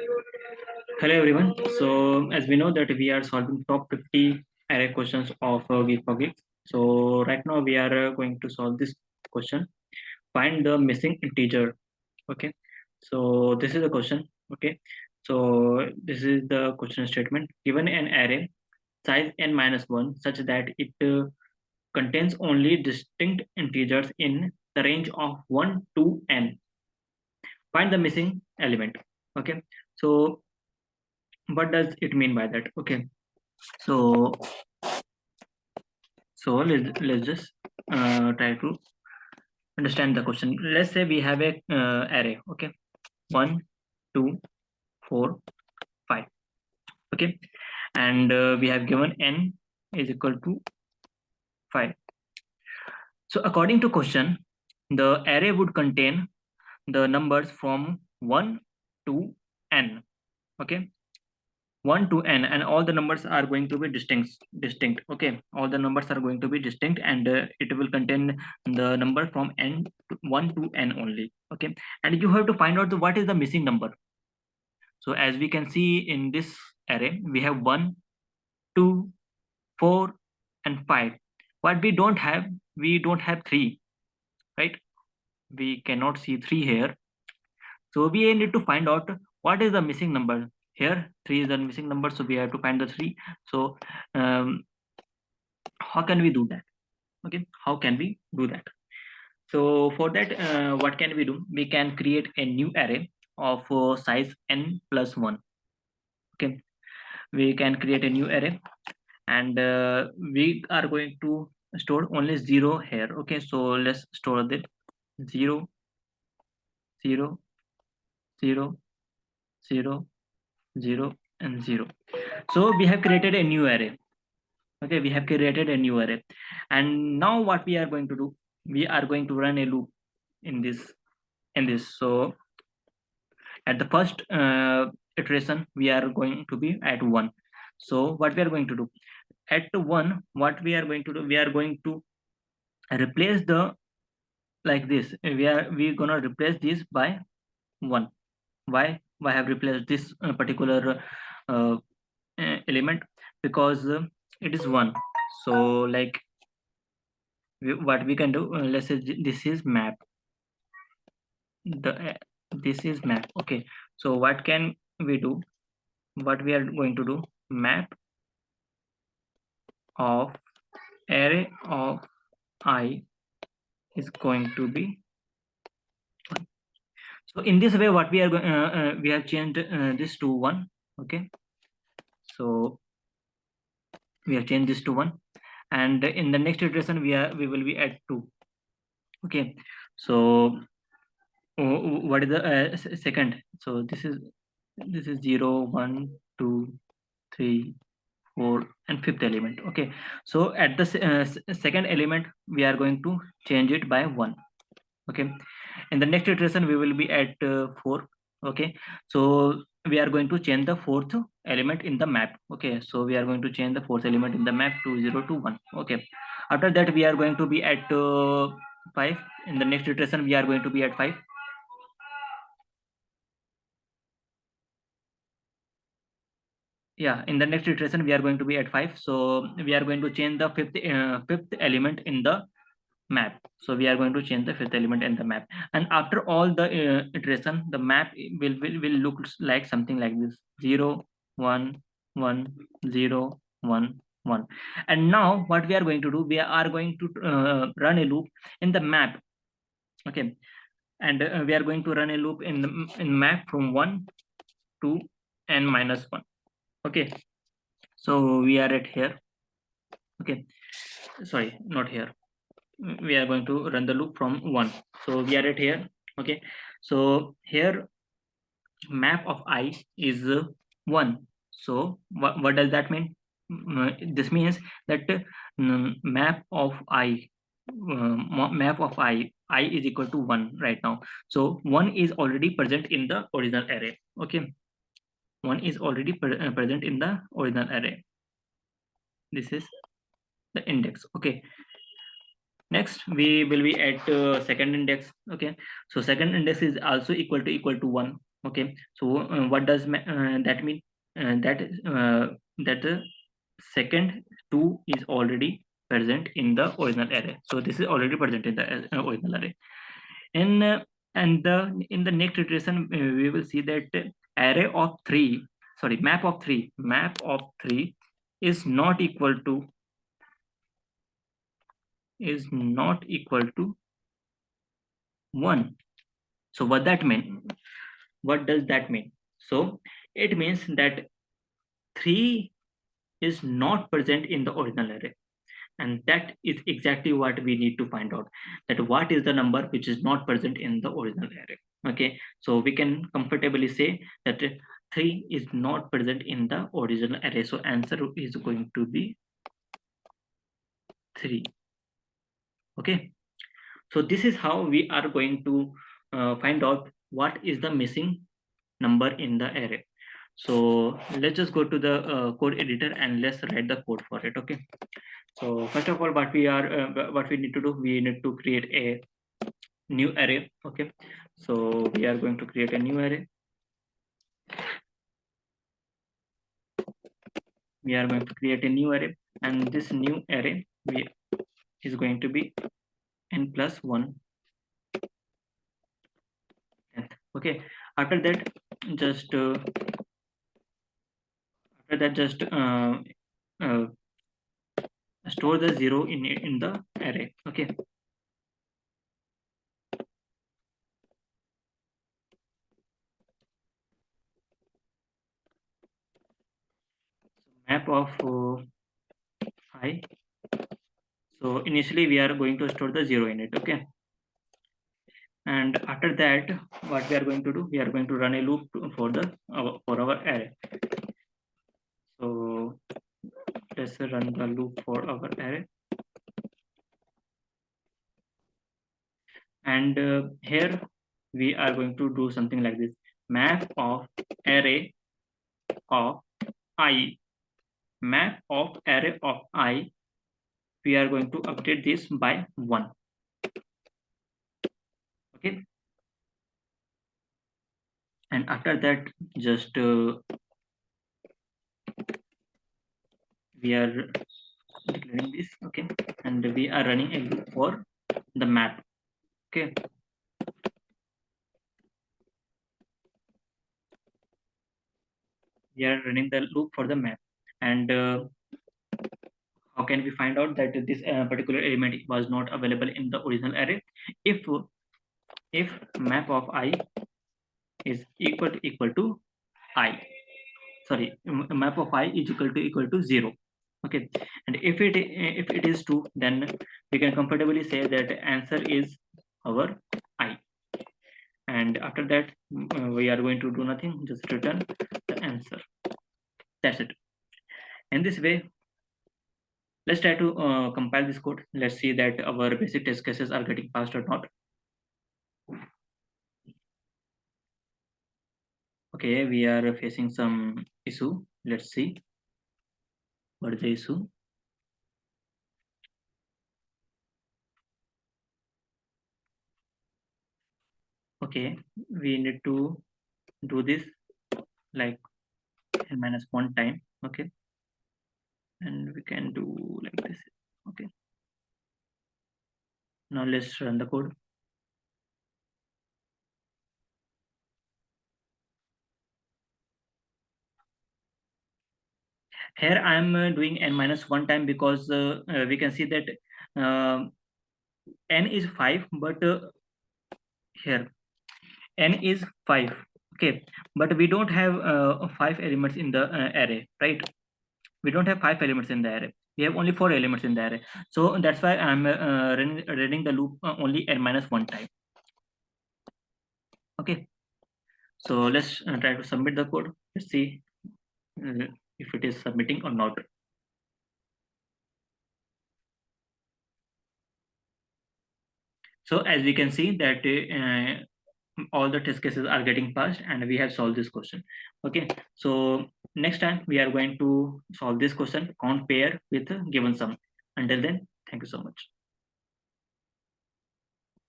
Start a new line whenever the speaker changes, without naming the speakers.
Hello everyone. So as we know that we are solving top 50 array questions of Week for Geeks. So right now we are going to solve this question. Find the missing integer. Okay. So this is the question. Okay. So this is the question statement. Given an array size n minus 1 such that it contains only distinct integers in the range of 1 to n. Find the missing element. Okay. So what does it mean by that? Okay. So let's just try to understand the question. Let's say we have a array. Okay, 1 2 4 5. Okay, and we have given n is equal to 5. So according to question, the array would contain the numbers from 1 to n. Okay, 1 to n, and all the numbers are going to be distinct. Okay, all the numbers are going to be distinct, and it will contain the number from n to 1 to n only. Okay, and you have to find out what is the missing number. So as we can see in this array, we have 1 2 4 and 5. What we don't have 3, right? We cannot see 3 here. So we need to find out what is the missing number. Here 3 is the missing number, so we have to find the 3. So how can we do that? Okay, how can we do that? So for that, what can we do? We can create a new array of size n plus 1. Okay, we can create a new array, and we are going to store only 0 here. Okay, so let's store that 0 0 0 0 0 and 0. So we have created a new array. Okay, we have created a new array, and now what we are going to do, we are going to run a loop in this. So at the first iteration, we are going to be at 1. So what we are going to do at 1, what we are going to do, we are going to replace the, like this, we gonna replace this by 1. Why have replaced this particular uh, element? Because it is 1. So like what we can do, let's say this is map, the this is map. Okay, so what can we do? What we are going to do, map of array of I is going to be 1. So in this way, what we are going, we have changed this to 1. Okay, so we have changed this to 1, and in the next iteration we will be at 2. Okay, so what is the second? So this is 0 1 2 3 4 and fifth element. Okay, so at the second element we are going to change it by 1. Okay, in the next iteration we will be at 4. Okay, so we are going to change the fourth element in the map. Okay, so we are going to change the fourth element in the map to 0 to 1. Okay, after that we are going to be at 5. In the next iteration we are going to be at 5. Yeah, in the next iteration we are going to be at 5. So we are going to change the fifth element in the map. So we are going to change the fifth element in the map, and after all the iteration, the map will look like something like this: 0 1 1 0 1 1. And now what we are going to do, we are going to run a loop in the map. Okay, and we are going to run a loop in map from 1 to n minus 1. Okay, so we are at here. Okay, sorry, not here. We are going to run the loop from 1. So we are at here. Okay, so here map of I is 1. So what does that mean? This means that map of I is equal to 1 right now. So 1 is already present in the original array. Okay, 1 is already present in the original array. This is the index. Okay, next we will be at second index. Okay, so second index is also equal to 1. Okay, so what does that mean? That the second 2 is already present in the original array. So this is already present in the original array. In and the in the next iteration, we will see that array of 3, sorry, map of 3 is not equal to 1. So what that mean? What does that mean? So it means that 3 is not present in the original array, and that is exactly what we need to find out, that what is the number which is not present in the original array. Okay, so we can comfortably say that 3 is not present in the original array, so answer is going to be 3. Okay, so this is how we are going to find out what is the missing number in the array. So let's just go to the code editor and let's write the code for it. Okay, so first of all, what we need to do, we need to create a new array. Okay, so we are going to create a new array. We are going to create a new array, and this new array is going to be n plus 1. Okay, after that, just uh, store the 0 in the array. Okay, map of I. So initially we are going to store the 0 in it. Okay, and after that, what we are going to do, we are going to run a loop for our array. So let's run the loop for our array, and here we are going to do something like this: map of array of I. Map of array of I, we are going to update this by 1. Okay, and after that, just we are declaring this. Okay, and we are running a loop for the map. Okay, we are running the loop for the map, and how can we find out that this particular element was not available in the original array? If map of I is equal to I, sorry, map of I is equal to 0. Okay, and if it is true, then we can comfortably say that answer is our I. And after that, we are going to do nothing, just return the answer. That's it. In this way, let's try to compile this code. Let's see that our basic test cases are getting passed or not. Okay, we are facing some issue. Let's see what is the issue. Okay, we need to do this like n-1 time. Okay, and we can do like this. Okay, now let's run the code. Here I am doing n-1 time because we can see that n is 5, but here n is 5. Okay, but we don't have 5 elements in the array, right? We don't have 5 elements in the array. We have only 4 elements in the array. So that's why I'm running the loop only n-1 time. Okay, so let's try to submit the code. Let's see if it is submitting or not. So as we can see that all the test cases are getting passed and we have solved this question. Okay, so next time we are going to solve this question, count pair with a given sum. Until then, thank you so much.